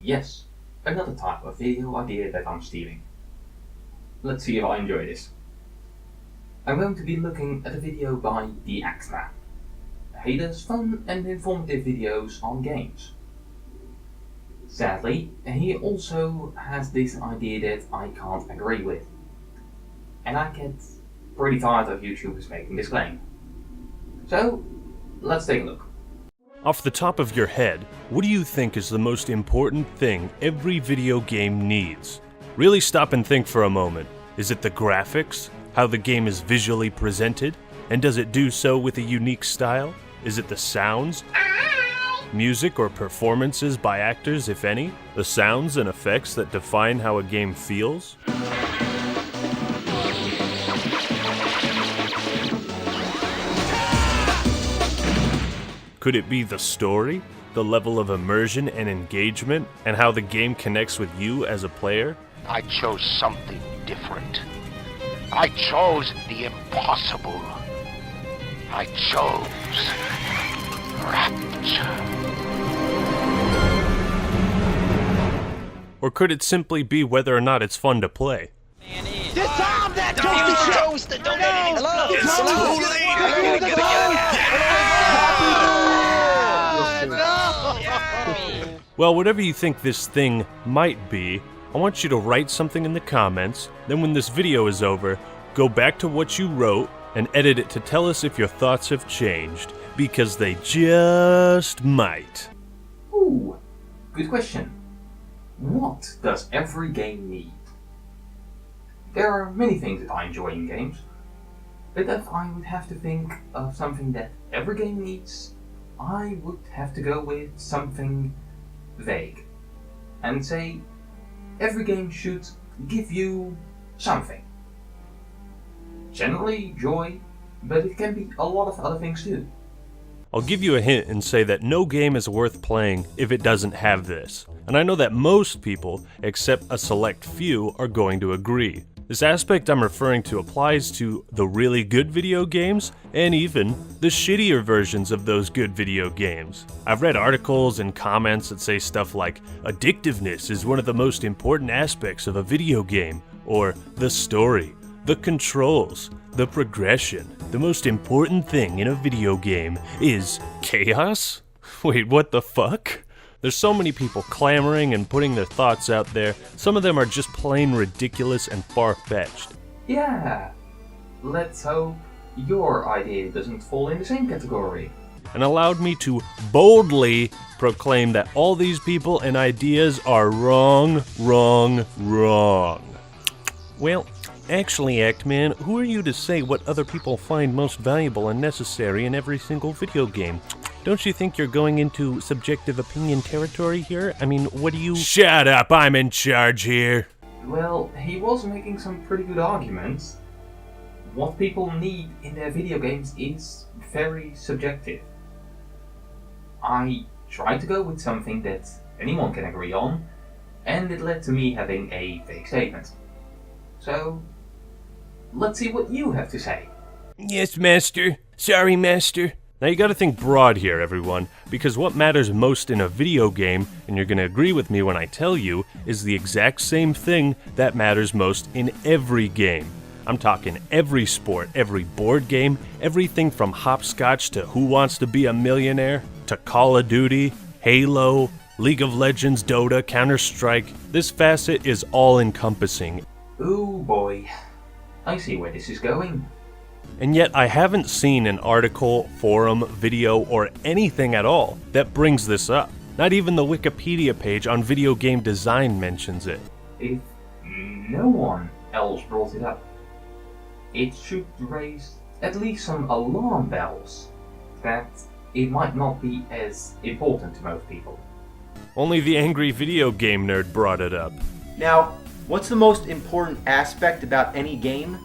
Yes, another type of video idea that I'm stealing. Let's see if I enjoy this. I'm going to be looking at a video by The Axeman. He does fun and informative videos on games. Sadly, he also has this idea that I can't agree with. And I get pretty tired of YouTubers making this claim. So, let's take a look. Off the top of your head, what do you think is the most important thing every video game needs? Really stop and think for a moment. Is it the graphics? How the game is visually presented? And does it do so with a unique style? Is it the sounds? Music or performances by actors, if any? The sounds and effects that define how a game feels? Could it be the story, the level of immersion and engagement, and how the game connects with you as a player? I chose something different. I chose the impossible. I chose rapture. Or could it simply be whether or not it's fun to play? Disarm that toaster! Don't let it explode! It's too late! Well, whatever you think this thing might be, I want you to write something in the comments, then when this video is over, go back to what you wrote and edit it to tell us if your thoughts have changed, because they just might. Ooh, good question. What does every game need? There are many things that I enjoy in games, but if I would have to think of something that every game needs, I would have to go with something vague and say every game should give you something. Generally joy, but it can be a lot of other things too. I'll give you a hint and say that no game is worth playing if it doesn't have this. And I know that most people, except a select few, are going to agree. This aspect I'm referring to applies to the really good video games, and even the shittier versions of those good video games. I've read articles and comments that say stuff like, addictiveness is one of the most important aspects of a video game, or the story, the controls, the progression. The most important thing in a video game is chaos? Wait, what the fuck? There's so many people clamoring and putting their thoughts out there. Some of them are just plain ridiculous and far-fetched. Yeah, let's hope your idea doesn't fall in the same category. And allowed me to boldly proclaim that all these people and ideas are wrong, wrong, wrong. Well, actually, Actman, who are you to say what other people find most valuable and necessary in every single video game? Don't you think you're going into subjective opinion territory here? I mean, what do you— Shut up, I'm in charge here. Well, he was making some pretty good arguments. What people need in their video games is very subjective. I tried to go with something that anyone can agree on, and it led to me having a vague statement. So, let's see what you have to say. Yes, Master. Sorry, Master. Now you gotta think broad here, everyone, because what matters most in a video game, and you're gonna agree with me when I tell you, is the exact same thing that matters most in every game. I'm talking every sport, every board game, everything from hopscotch to Who Wants to Be a Millionaire, to Call of Duty, Halo, League of Legends, Dota, Counter-Strike. This facet is all-encompassing. Ooh boy, I see where this is going. And yet I haven't seen an article, forum, video, or anything at all that brings this up. Not even the Wikipedia page on video game design mentions it. If no one else brought it up, it should raise at least some alarm bells that it might not be as important to most people. Only the angry video game nerd brought it up. Now, what's the most important aspect about any game?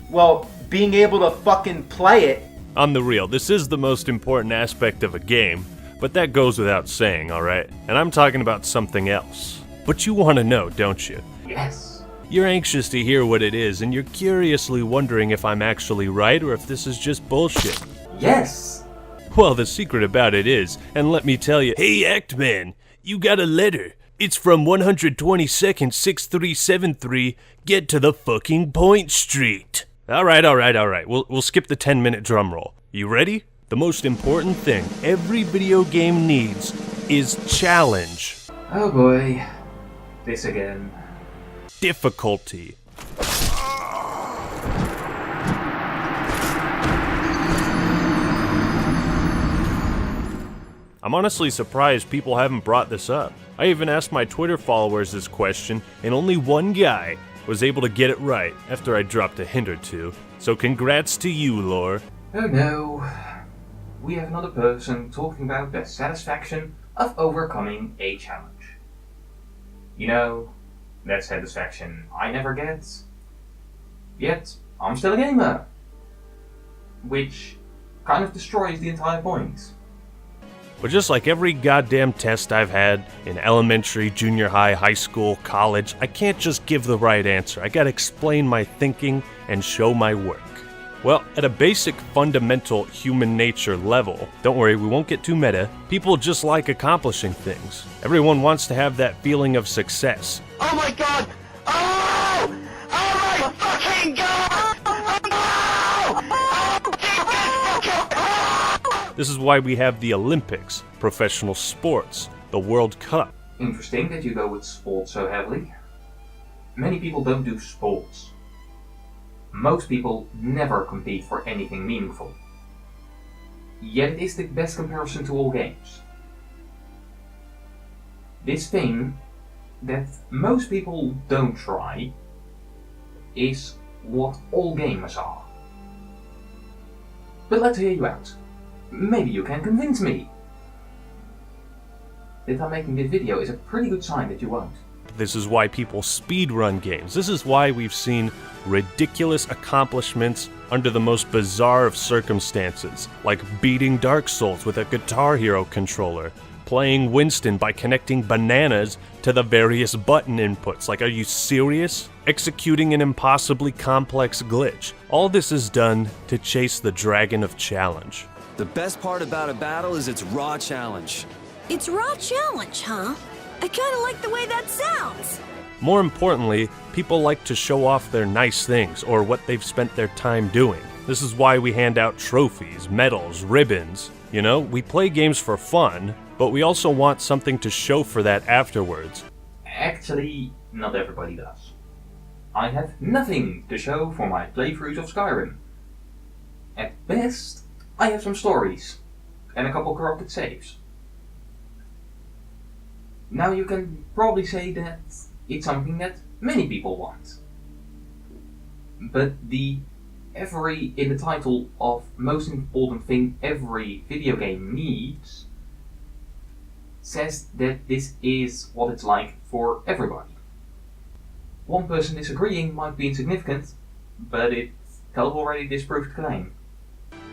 Well, being able to fucking play it. On the real, this is the most important aspect of a game, but that goes without saying, alright? And I'm talking about something else. But you want to know, don't you? Yes. You're anxious to hear what it is, and you're curiously wondering if I'm actually right or if this is just bullshit. Yes! Well, the secret about it is, and let me tell you, hey Actman, you got a letter. It's from 122nd 6373. Get to the fucking point street. Alright. We'll skip the 10-minute drum roll. You ready? The most important thing every video game needs is challenge. Oh boy. This again. Difficulty. I'm honestly surprised people haven't brought this up. I even asked my Twitter followers this question, and only one guy was able to get it right after I dropped a hint or two. So congrats to you, Lore. Oh no. We have another person talking about the satisfaction of overcoming a challenge. You know, that satisfaction I never get. Yet, I'm still a gamer. Which kind of destroys the entire point. But just like every goddamn test I've had in elementary, junior high, high school, college, I can't just give the right answer. I gotta explain my thinking and show my work. Well, at a basic fundamental human nature level, don't worry, we won't get too meta, people just like accomplishing things. Everyone wants to have that feeling of success. Oh my god! Oh! Oh my fucking god! This is why we have the Olympics, professional sports, the World Cup. Interesting that you go with sports so heavily. Many people don't do sports. Most people never compete for anything meaningful. Yet it is the best comparison to all games. This thing that most people don't try is what all gamers are. But let's hear you out. Maybe you can convince me. That I'm making this video is a pretty good sign that you won't. This is why people speedrun games. This is why we've seen ridiculous accomplishments under the most bizarre of circumstances, like beating Dark Souls with a Guitar Hero controller, playing Winston by connecting bananas to the various button inputs. Like, are you serious? Executing an impossibly complex glitch. All this is done to chase the dragon of challenge. The best part about a battle is its raw challenge. It's raw challenge, huh? I kinda like the way that sounds. More importantly, people like to show off their nice things or what they've spent their time doing. This is why we hand out trophies, medals, ribbons. You know, we play games for fun, but we also want something to show for that afterwards. Actually, not everybody does. I have nothing to show for my playthroughs of Skyrim. At best, I have some stories and a couple corrupted saves. Now you can probably say that it's something that many people want. But in the title of most important thing every video game needs says that this is what it's like for everybody. One person disagreeing might be insignificant, but it tells already disproved claim.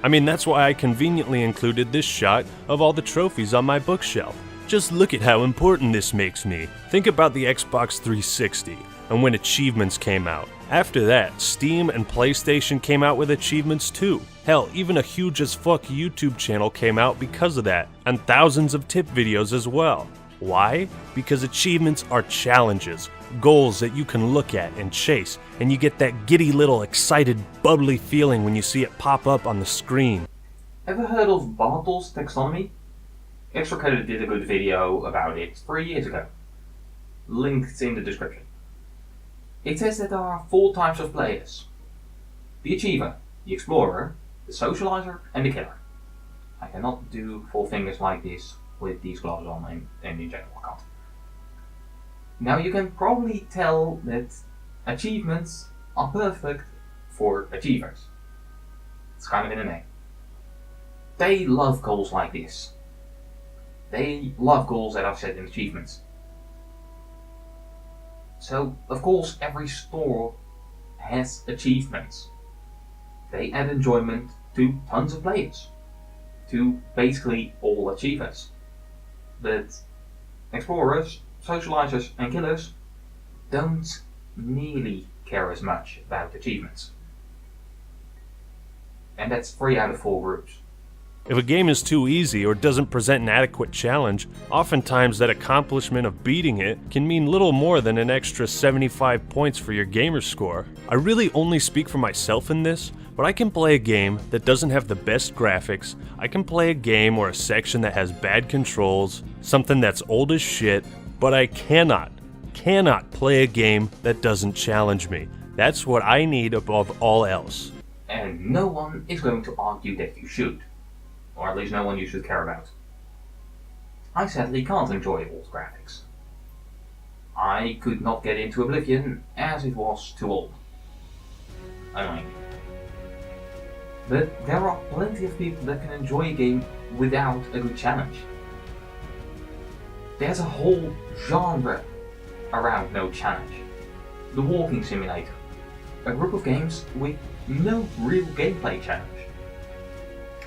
I mean, that's why I conveniently included this shot of all the trophies on my bookshelf. Just look at how important this makes me. Think about the Xbox 360 and when achievements came out. After that, Steam and PlayStation came out with achievements too. Hell, even a huge as fuck YouTube channel came out because of that, and thousands of tip videos as well. Why? Because achievements are challenges, goals that you can look at and chase, and you get that giddy little excited, bubbly feeling when you see it pop up on the screen. Ever heard of Bartle's taxonomy? Extra Credit did a good video about it 3 years ago. Linked in the description. It says that there are 4 types of players. The Achiever, the Explorer, the Socializer, and the Killer. I cannot do 4 fingers like this with these gloves on and in general I can't. Now you can probably tell that achievements are perfect for achievers. It's kind of in the name. They love goals like this. They love goals that are set in achievements. So, of course, every store has achievements. They add enjoyment to tons of players. To basically all achievers. But explorers, socializers and killers don't nearly care as much about achievements. And that's 3 out of 4 groups. If a game is too easy or doesn't present an adequate challenge, oftentimes that accomplishment of beating it can mean little more than an extra 75 points for your gamer score. I really only speak for myself in this, but I can play a game that doesn't have the best graphics, I can play a game or a section that has bad controls, something that's old as shit, but I cannot play a game that doesn't challenge me. That's what I need above all else. And no one is going to argue that you should. Or at least no one you should care about. I sadly can't enjoy old graphics. I could not get into Oblivion as it was too old. Annoying. But there are plenty of people that can enjoy a game without a good challenge. There's a whole genre around no challenge. The walking simulator. A group of games with no real gameplay challenge.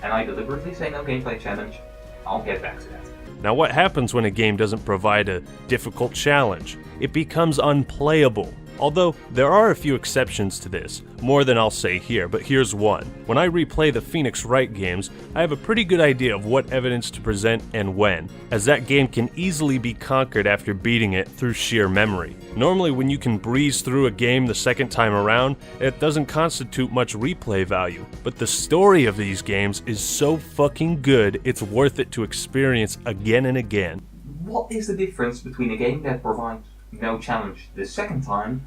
And I deliberately say no gameplay challenge. I'll get back to that. Now what happens when a game doesn't provide a difficult challenge? It becomes unplayable. Although, there are a few exceptions to this, more than I'll say here, but here's one. When I replay the Phoenix Wright games, I have a pretty good idea of what evidence to present and when, as that game can easily be conquered after beating it through sheer memory. Normally when you can breeze through a game the second time around, it doesn't constitute much replay value, but the story of these games is so fucking good, it's worth it to experience again and again. What is the difference between a game that provides no challenge the second time,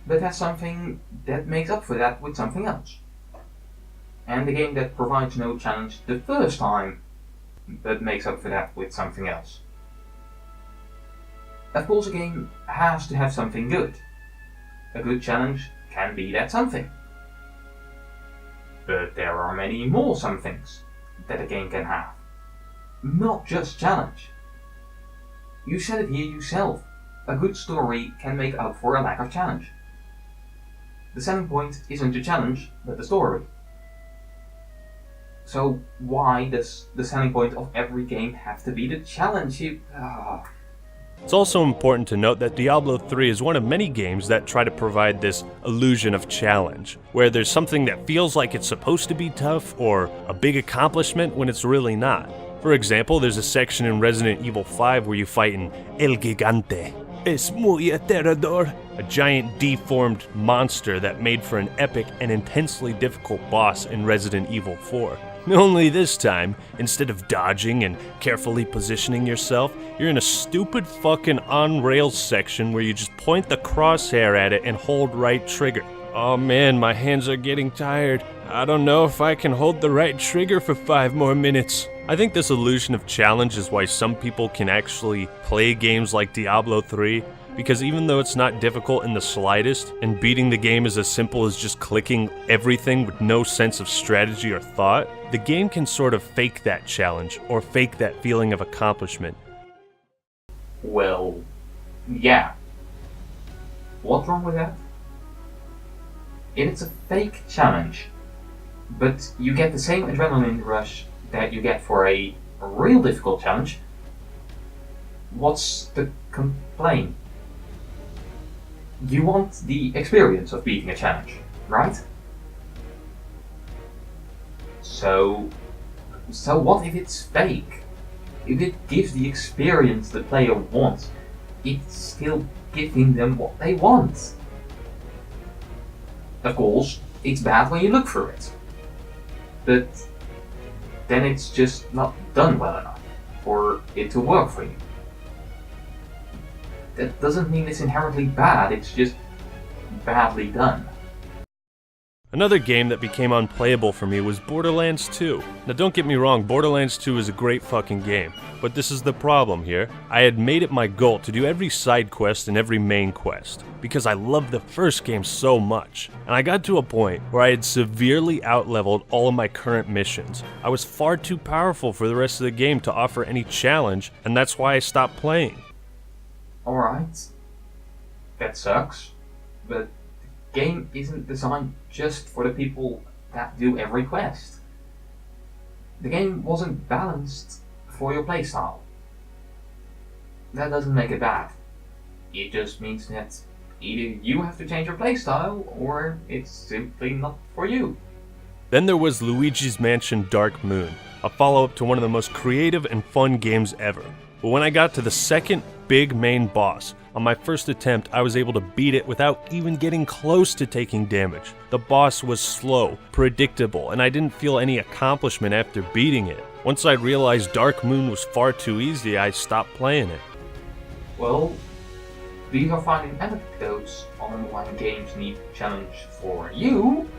but has something that makes up for that with something else? And a game that provides no challenge the first time, but makes up for that with something else? Of course, a game has to have something good. A good challenge can be that something. But there are many more somethings that a game can have. Not just challenge. You said it here yourself. A good story can make up for a lack of challenge. The selling point isn't the challenge, but the story. So why does the selling point of every game have to be the challenge? It's also important to note that Diablo 3 is one of many games that try to provide this illusion of challenge, where there's something that feels like it's supposed to be tough or a big accomplishment when it's really not. For example, there's a section in Resident Evil 5 where you fight an El Gigante. Es muy aterrador, a giant deformed monster that made for an epic and intensely difficult boss in Resident Evil 4. Only this time, instead of dodging and carefully positioning yourself, you're in a stupid fucking on-rails section where you just point the crosshair at it and hold right trigger. Oh man, my hands are getting tired. I don't know if I can hold the right trigger for 5 more minutes. I think this illusion of challenge is why some people can actually play games like Diablo 3, because even though it's not difficult in the slightest, and beating the game is as simple as just clicking everything with no sense of strategy or thought, the game can sort of fake that challenge, or fake that feeling of accomplishment. Well, yeah. What's wrong with that? It's a fake challenge, but you get the same adrenaline rush that you get for a real difficult challenge. What's the complaint? You want the experience of beating a challenge, right? So what if it's fake? If it gives the experience the player wants, it's still giving them what they want. Of course, it's bad when you look through it, but then it's just not done well enough for it to work for you. That doesn't mean it's inherently bad, it's just badly done. Another game that became unplayable for me was Borderlands 2. Now don't get me wrong, Borderlands 2 is a great fucking game, but this is the problem here. I had made it my goal to do every side quest and every main quest, because I loved the first game so much, and I got to a point where I had severely outleveled all of my current missions. I was far too powerful for the rest of the game to offer any challenge, and that's why I stopped playing. Alright, that sucks, but the game isn't designed just for the people that do every quest. The game wasn't balanced for your playstyle. That doesn't make it bad. It just means that either you have to change your playstyle, or it's simply not for you. Then there was Luigi's Mansion Dark Moon, a follow-up to one of the most creative and fun games ever. But when I got to the second big main boss, on my first attempt I was able to beat it without even getting close to taking damage. The boss was slow, predictable, and I didn't feel any accomplishment after beating it. Once I realized Dark Moon was far too easy, I stopped playing it. Well, these are finding anecdotes on why games need challenge for you,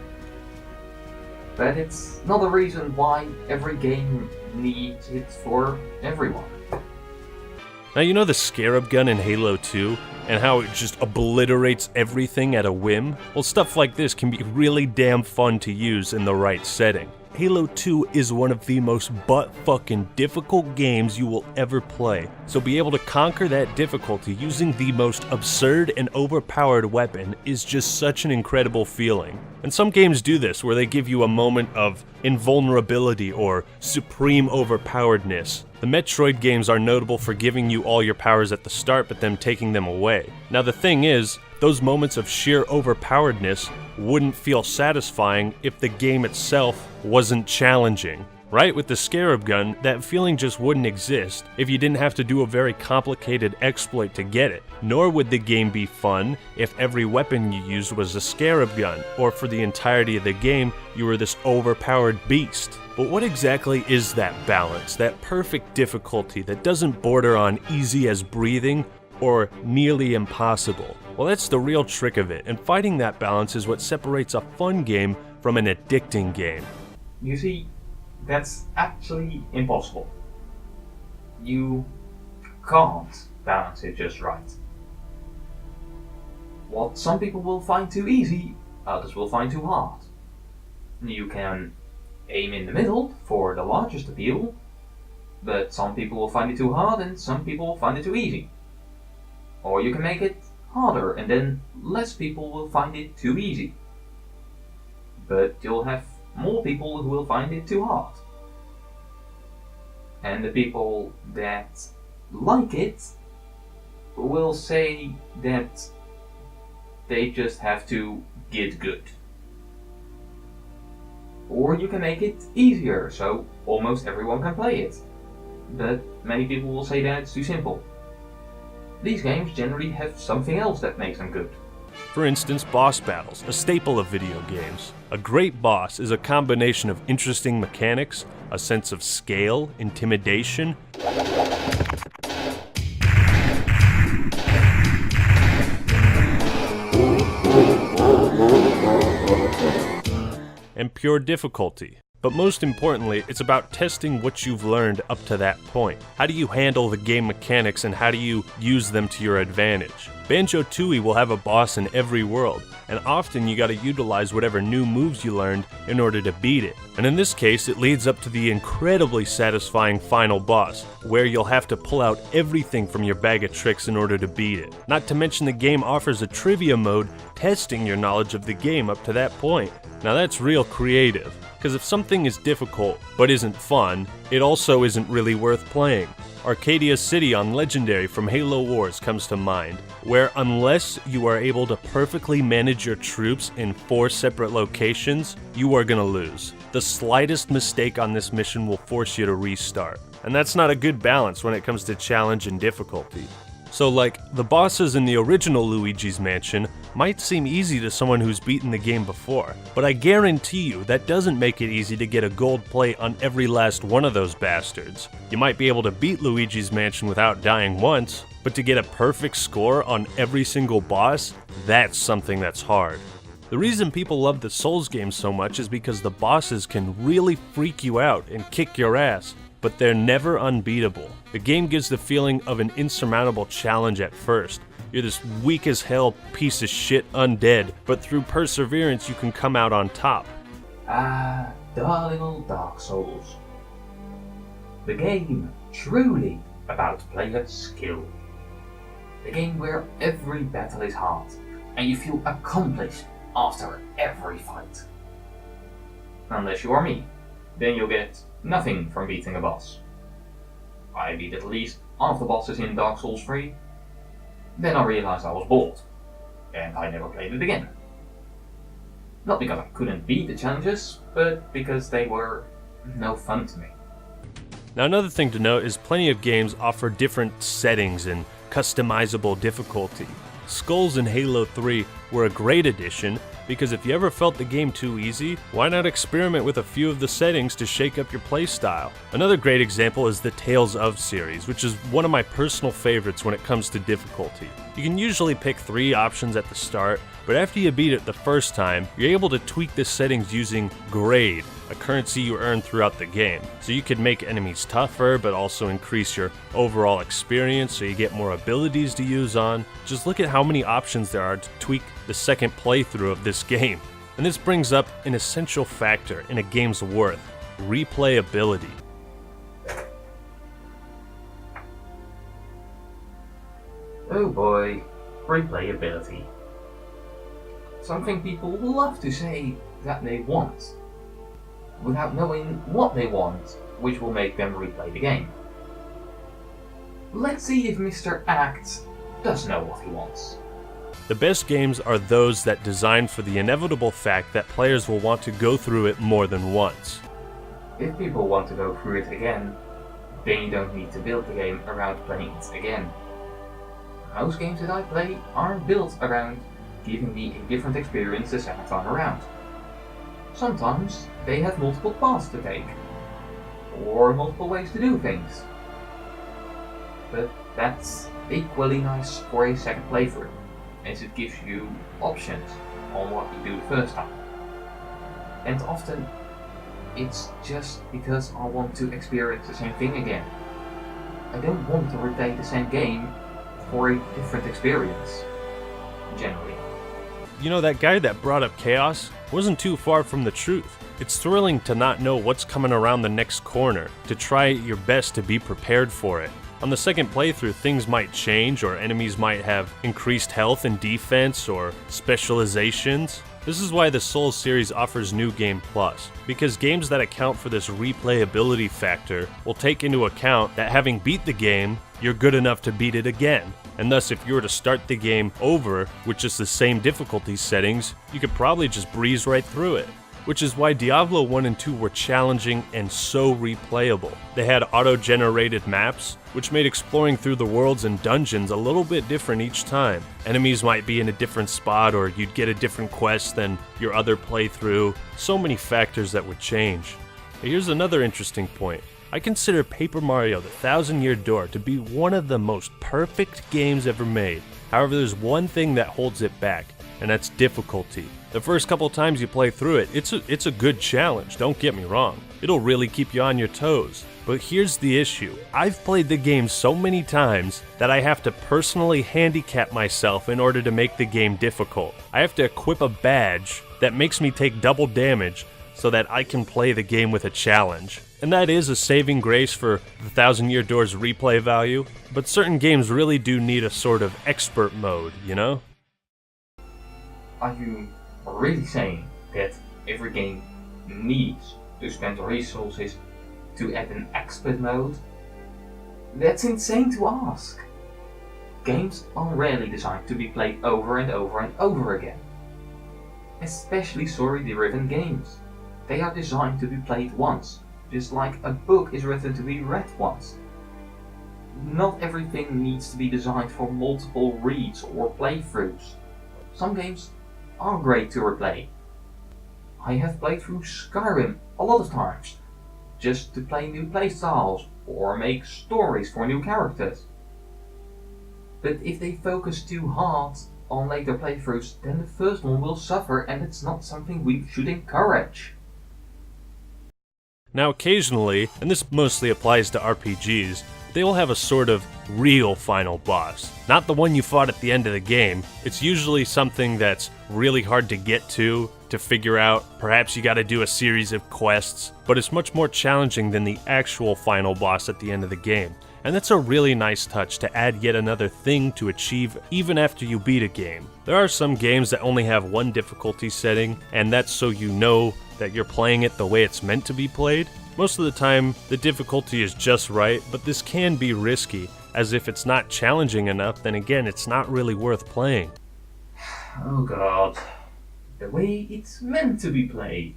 but it's not a reason why every game needs it for everyone. Now you know the scarab gun in Halo 2, and how it just obliterates everything at a whim? Well, stuff like this can be really damn fun to use in the right setting. Halo 2 is one of the most butt-fucking difficult games you will ever play, so be able to conquer that difficulty using the most absurd and overpowered weapon is just such an incredible feeling. And some games do this, where they give you a moment of invulnerability or supreme overpoweredness. The Metroid games are notable for giving you all your powers at the start but then taking them away. Now the thing is, those moments of sheer overpoweredness wouldn't feel satisfying if the game itself wasn't challenging. Right? With the scarab gun, that feeling just wouldn't exist if you didn't have to do a very complicated exploit to get it. Nor would the game be fun if every weapon you used was a scarab gun, or for the entirety of the game, you were this overpowered beast. But what exactly is that balance, that perfect difficulty that doesn't border on easy as breathing or nearly impossible? Well, that's the real trick of it, and finding that balance is what separates a fun game from an addicting game. You see, that's actually impossible. You can't balance it just right. What some people will find too easy, others will find too hard. You can aim in the middle for the largest appeal, but some people will find it too hard and some people will find it too easy. Or you can make it harder and then less people will find it too easy. But you'll have more people who will find it too hard. And the people that like it will say that they just have to get good. Or you can make it easier, so almost everyone can play it. But many people will say that it's too simple. These games generally have something else that makes them good. For instance, boss battles, a staple of video games. A great boss is a combination of interesting mechanics, a sense of scale, intimidation, and pure difficulty. But most importantly, it's about testing what you've learned up to that point. How do you handle the game mechanics and how do you use them to your advantage? Banjo-Tooie will have a boss in every world, and often you gotta utilize whatever new moves you learned in order to beat it. And in this case, it leads up to the incredibly satisfying final boss, where you'll have to pull out everything from your bag of tricks in order to beat it. Not to mention the game offers a trivia mode testing your knowledge of the game up to that point. Now that's real creative. Because if something is difficult but isn't fun, it also isn't really worth playing. Arcadia City on Legendary from Halo Wars comes to mind, where unless you are able to perfectly manage your troops in 4 separate locations, you are gonna lose. The slightest mistake on this mission will force you to restart. And that's not a good balance when it comes to challenge and difficulty. So like, the bosses in the original Luigi's Mansion might seem easy to someone who's beaten the game before, but I guarantee you that doesn't make it easy to get a gold plate on every last one of those bastards. You might be able to beat Luigi's Mansion without dying once, but to get a perfect score on every single boss, that's something that's hard. The reason people love the Souls games so much is because the bosses can really freak you out and kick your ass, but they're never unbeatable. The game gives the feeling of an insurmountable challenge at first. You're this weak as hell piece of shit undead, but through perseverance you can come out on top. Ah, the little Dark Souls. The game truly about player skill. The game where every battle is hard, and you feel accomplished after every fight. Unless you are me, then you'll get nothing from beating a boss. I beat at least half the bosses in Dark Souls 3, then I realized I was bored, and I never played it again. Not because I couldn't beat the challenges, but because they were no fun to me. Now another thing to note is plenty of games offer different settings and customizable difficulty. Skulls in Halo 3 were a great addition because if you ever felt the game too easy, why not experiment with a few of the settings to shake up your playstyle? Another great example is the Tales of series, which is one of my personal favorites when it comes to difficulty. You can usually pick 3 options at the start, but after you beat it the first time, you're able to tweak the settings using grade, a currency you earn throughout the game. So you could make enemies tougher, but also increase your overall experience so you get more abilities to use on. Just look at how many options there are to tweak the second playthrough of this game. And this brings up an essential factor in a game's worth: replayability. Oh boy, replayability. Something people love to say that they want, without knowing what they want, which will make them replay the game. Let's see if Mr. Act does know what he wants. The best games are those that design for the inevitable fact that players will want to go through it more than once. If people want to go through it again, then you don't need to build the game around playing it again. Most games that I play aren't built around giving me a different experience the second time around. Sometimes they have multiple paths to take, or multiple ways to do things. But that's equally nice for a second playthrough, as it gives you options on what you do the first time. And often it's just because I want to experience the same thing again. I don't want to replay the same game for a different experience, generally. You know, that guy that brought up chaos wasn't too far from the truth. It's thrilling to not know what's coming around the next corner, to try your best to be prepared for it. On the second playthrough, things might change, or enemies might have increased health and defense, or specializations. This is why the Soul series offers New Game Plus, because games that account for this replayability factor will take into account that having beat the game, you're good enough to beat it again. And thus, if you were to start the game over with just the same difficulty settings, you could probably just breeze right through it. Which is why Diablo 1 and 2 were challenging and so replayable. They had auto-generated maps, which made exploring through the worlds and dungeons a little bit different each time. Enemies might be in a different spot, or you'd get a different quest than your other playthrough. So many factors that would change. Here's another interesting point. I consider Paper Mario: The Thousand Year Door to be one of the most perfect games ever made. However, there's one thing that holds it back, and that's difficulty. The first couple times you play through it, it's a good challenge, don't get me wrong. It'll really keep you on your toes. But here's the issue. I've played the game so many times that I have to personally handicap myself in order to make the game difficult. I have to equip a badge that makes me take double damage so that I can play the game with a challenge. And that is a saving grace for the Thousand Year Door's replay value, but certain games really do need a sort of expert mode, you know? Are you really saying that every game needs to spend resources to add an expert mode? That's insane to ask. Games are rarely designed to be played over and over and over again. Especially story-driven games. They are designed to be played once, just like a book is written to be read once. Not everything needs to be designed for multiple reads or playthroughs. Some games are great to replay. I have played through Skyrim a lot of times, just to play new playstyles or make stories for new characters. But if they focus too hard on later playthroughs, then the first one will suffer, and it's not something we should encourage. Now occasionally, and this mostly applies to RPGs, they will have a sort of real final boss. Not the one you fought at the end of the game. It's usually something that's really hard to get to figure out. Perhaps you gotta do a series of quests, but it's much more challenging than the actual final boss at the end of the game. And that's a really nice touch to add yet another thing to achieve even after you beat a game. There are some games that only have one difficulty setting, and that's so you know that you're playing it the way it's meant to be played. Most of the time, the difficulty is just right, but this can be risky, as if it's not challenging enough, then again, it's not really worth playing. Oh god. the way it's meant to be played.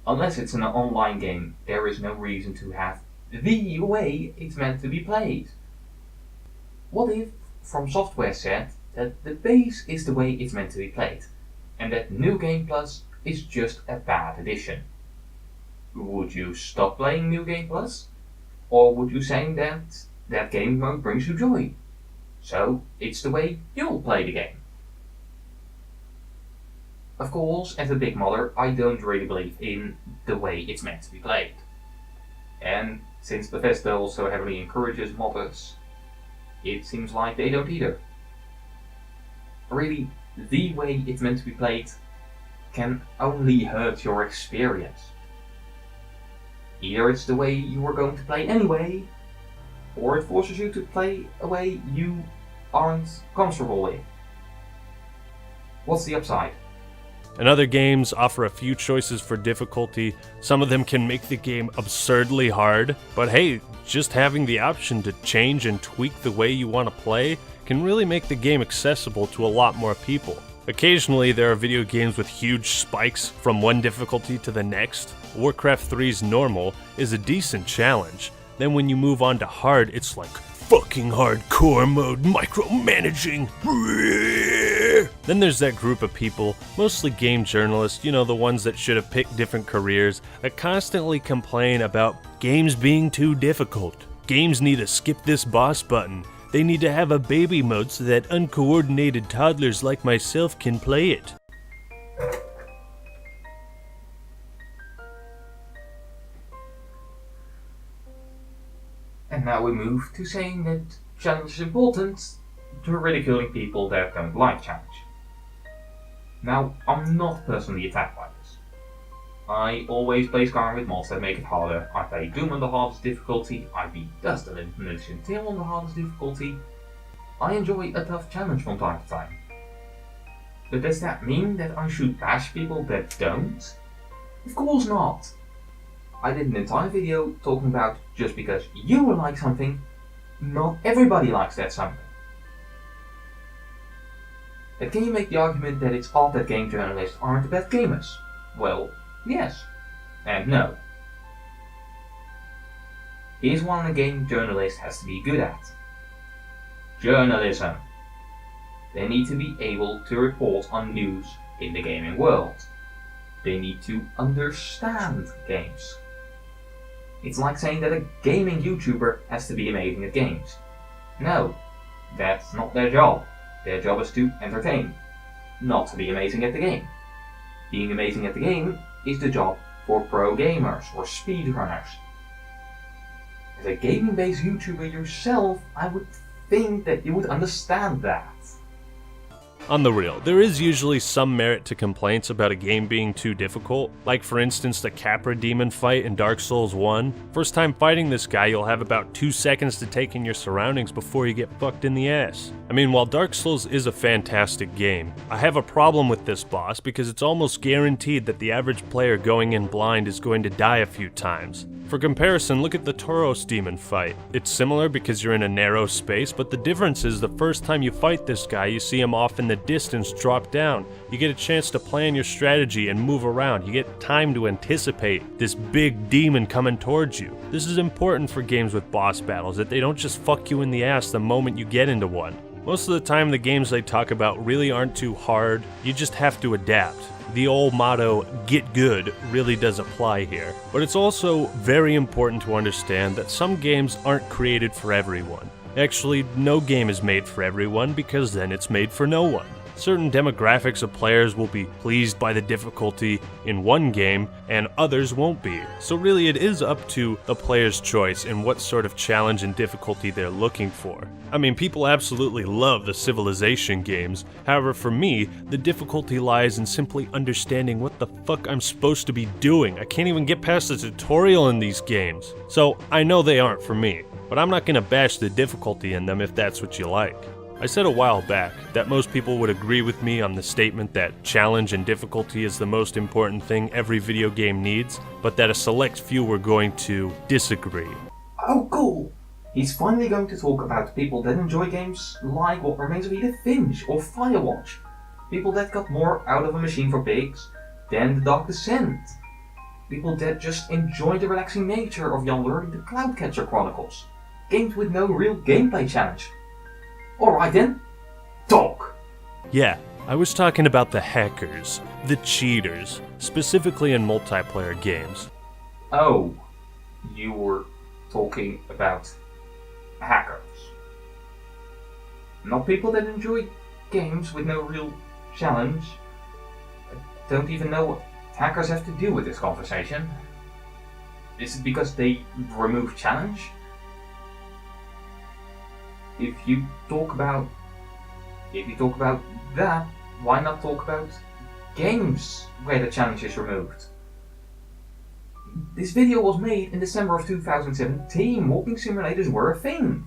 Unless it's an online game, there is no reason to have the way it's meant to be played. What if From Software said that the base is the way it's meant to be played, and that New Game Plus is just a bad addition? Would you stop playing New Game Plus? Or would you say that game mode brings you joy? So it's the way you'll play the game. Of course, as a big modder, I don't really believe in the way it's meant to be played. And since Bethesda also heavily encourages modders, it seems like they don't either. Really, the way it's meant to be played can only hurt your experience. Either it's the way you were going to play anyway, or it forces you to play a way you aren't comfortable with. What's the upside? And other games offer a few choices for difficulty. Some of them can make the game absurdly hard, but hey, just having the option to change and tweak the way you want to play can really make the game accessible to a lot more people. Occasionally, there are video games with huge spikes from one difficulty to the next. Warcraft 3's normal is a decent challenge. Then when you move on to hard, it's like fucking hardcore mode, micromanaging. Then there's that group of people, mostly game journalists, you know, the ones that should have picked different careers, that constantly complain about games being too difficult. Games need to skip this boss button. They need to have a baby mode so that uncoordinated toddlers like myself can play it. And now we move to saying that challenge is important, to ridiculing people that don't like challenge. Now, I'm not personally attacked by this. I always play Skyrim with mods that make it harder. I play Doom on the hardest difficulty, I beat Dust and Elimination Tail on the hardest difficulty. I enjoy a tough challenge from time to time. But does that mean that I should bash people that don't? Of course not! I did an entire video talking about just because you like something, not everybody likes that something. But can you make the argument that it's odd that game journalists aren't the best gamers? Well, yes. And no. Here's one a game journalist has to be good at. Journalism. They need to be able to report on news in the gaming world. They need to understand games. It's like saying that a gaming YouTuber has to be amazing at games. No, that's not their job. Their job is to entertain, not to be amazing at the game. Being amazing at the game is the job for pro gamers or speedrunners. As a gaming-based YouTuber yourself, I would think that you would understand that. On the real, there is usually some merit to complaints about a game being too difficult, like for instance the Capra demon fight in Dark Souls 1. First time fighting this guy, you'll have about 2 seconds to take in your surroundings before you get fucked in the ass. I mean, while Dark Souls is a fantastic game, I have a problem with this boss because it's almost guaranteed that the average player going in blind is going to die a few times. For comparison, look at the Tauros demon fight. It's similar because you're in a narrow space, but the difference is the first time you fight this guy, you see him off in the distance drop down. You get a chance to plan your strategy and move around. You get time to anticipate this big demon coming towards you. This is important for games with boss battles, that they don't just fuck you in the ass the moment you get into one. Most of the time, the games they talk about really aren't too hard. You just have to adapt. The old motto, get good, really does apply here. But it's also very important to understand that some games aren't created for everyone. Actually, no game is made for everyone because then it's made for no one. Certain demographics of players will be pleased by the difficulty in one game, and others won't be. So really it is up to the player's choice in what sort of challenge and difficulty they're looking for. I mean, people absolutely love the Civilization games. However, for me, the difficulty lies in simply understanding what the fuck I'm supposed to be doing. I can't even get past the tutorial in these games. So I know they aren't for me, but I'm not gonna bash the difficulty in them if that's what you like. I said a while back that most people would agree with me on the statement that challenge and difficulty is the most important thing every video game needs, but that a select few were going to disagree. Oh, cool! He's finally going to talk about people that enjoy games like What Remains of Edith Finch or Firewatch. People that got more out of a machine for pigs than The Dark Descent. People that just enjoy the relaxing nature of Yonder the Cloudcatcher Chronicles. Games with no real gameplay challenge. Alright then, talk! Yeah, I was talking about the hackers, the cheaters, specifically in multiplayer games. Oh, you were talking about hackers. Not people that enjoy games with no real challenge. I don't even know what hackers have to do with this conversation. Is it because they remove challenge? If you talk about that, why not talk about games where the challenge is removed? This video was made in December of 2017. Walking simulators were a thing.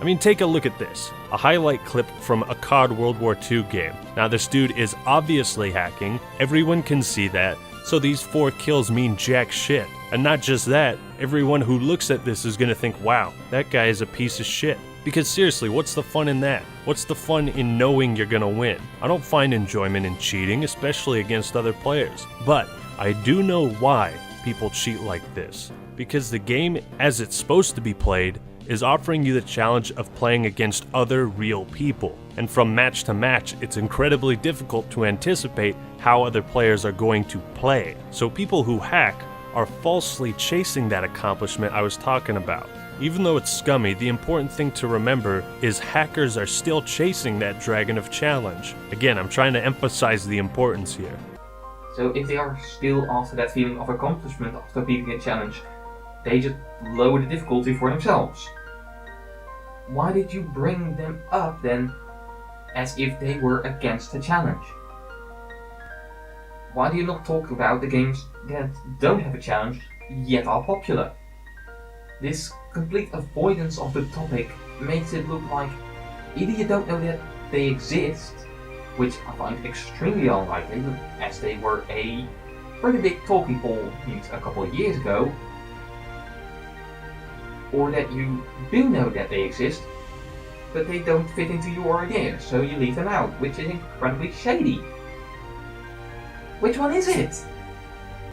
I mean, take a look at this. A highlight clip from a COD World War II game. Now, this dude is obviously hacking. Everyone can see that. So these 4 kills mean jack shit. And not just that, everyone who looks at this is gonna think, wow, that guy is a piece of shit. Because seriously, what's the fun in that? What's the fun in knowing you're gonna win? I don't find enjoyment in cheating, especially against other players. But I do know why people cheat like this. Because the game, as it's supposed to be played, is offering you the challenge of playing against other real people. And from match to match, it's incredibly difficult to anticipate how other players are going to play. So people who hack are falsely chasing that accomplishment I was talking about. Even though it's scummy, the important thing to remember is hackers are still chasing that dragon of challenge. Again, I'm trying to emphasize the importance here. So if they are still after that feeling of accomplishment after beating a challenge, they just lower the difficulty for themselves. Why did you bring them up then as if they were against the challenge? Why do you not talk about the games that don't have a challenge yet are popular? This complete avoidance of the topic makes it look like either you don't know that they exist, which I find extremely unlikely as they were a pretty big talking point a couple of years ago, or that you do know that they exist, but they don't fit into your idea, so you leave them out, which is incredibly shady. Which one is it?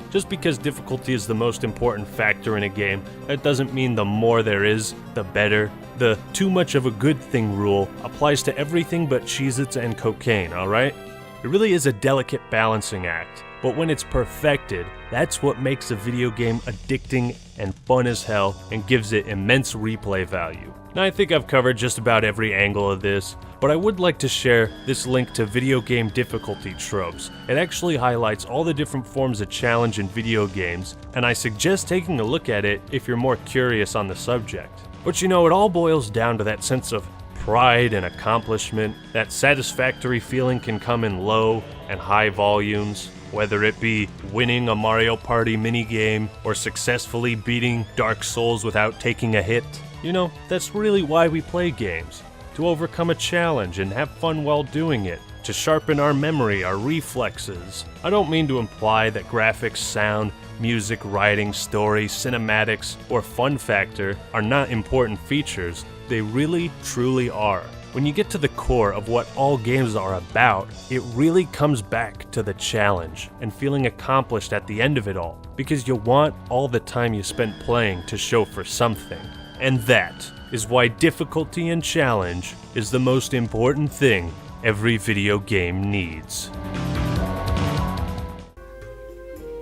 Just because difficulty is the most important factor in a game, that doesn't mean the more there is, the better. The too much of a good thing rule applies to everything but Cheez-Its and cocaine, alright? It really is a delicate balancing act, but when it's perfected, that's what makes a video game addicting and fun as hell and gives it immense replay value. Now, I think I've covered just about every angle of this, but I would like to share this link to video game difficulty tropes. It actually highlights all the different forms of challenge in video games, and I suggest taking a look at it if you're more curious on the subject. But you know, it all boils down to that sense of pride and accomplishment. That satisfactory feeling can come in low and high volumes, whether it be winning a Mario Party minigame or successfully beating Dark Souls without taking a hit. You know, that's really why we play games. To overcome a challenge and have fun while doing it. To sharpen our memory, our reflexes. I don't mean to imply that graphics, sound, music, writing, story, cinematics, or fun factor are not important features. They really, truly are. When you get to the core of what all games are about, it really comes back to the challenge and feeling accomplished at the end of it all. Because you want all the time you spent playing to show for something. And that is why difficulty and challenge is the most important thing every video game needs.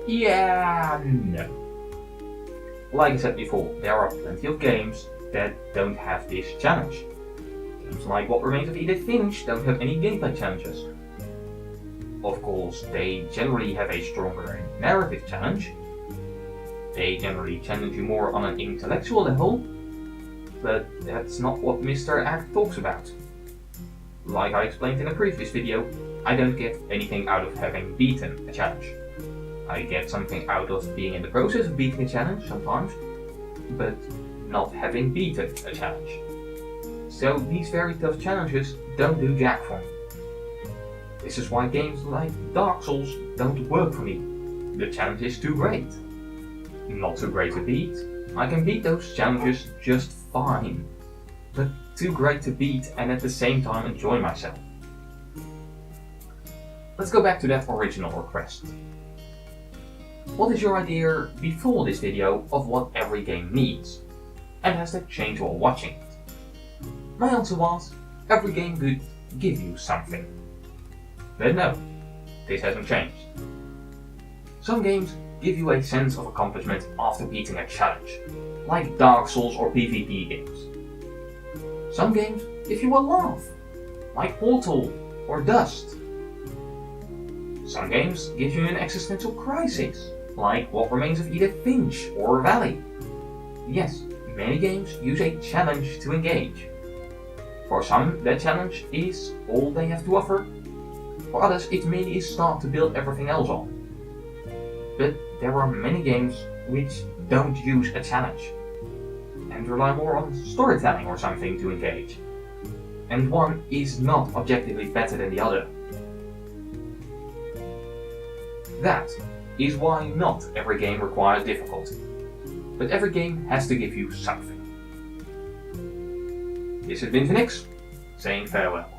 Yeah, no. Like I said before, there are plenty of games that don't have this challenge. Games like What Remains of Edith Finch don't have any gameplay challenges. Of course, they generally have a stronger narrative challenge. They generally challenge you more on an intellectual level, but that's not what Mr. Act talks about. Like I explained in a previous video, I don't get anything out of having beaten a challenge. I get something out of being in the process of beating a challenge sometimes, but not having beaten a challenge. So these very tough challenges don't do jack for me. This is why games like Dark Souls don't work for me. The challenge is too great. Not too great to beat. I can beat those challenges just fine, but too great to beat and at the same time enjoy myself. let's go back to that original request. What is your idea before this video of what every game needs? And has that changed while watching it? My answer was, every game could give you something. But no, this hasn't changed. Some games give you a sense of accomplishment after beating a challenge, like Dark Souls or PvP games. Some games give you a laugh, like Portal or Dust. Some games give you an existential crisis, like What Remains of Edith Finch or Valley. Yes, many games use a challenge to engage. For some, that challenge is all they have to offer. For others, it merely is start to build everything else on. But there are many games which don't use a challenge, and rely more on storytelling or something to engage. And one is not objectively better than the other. That is why not every game requires difficulty, but every game has to give you something. This has been Phoenix, saying farewell.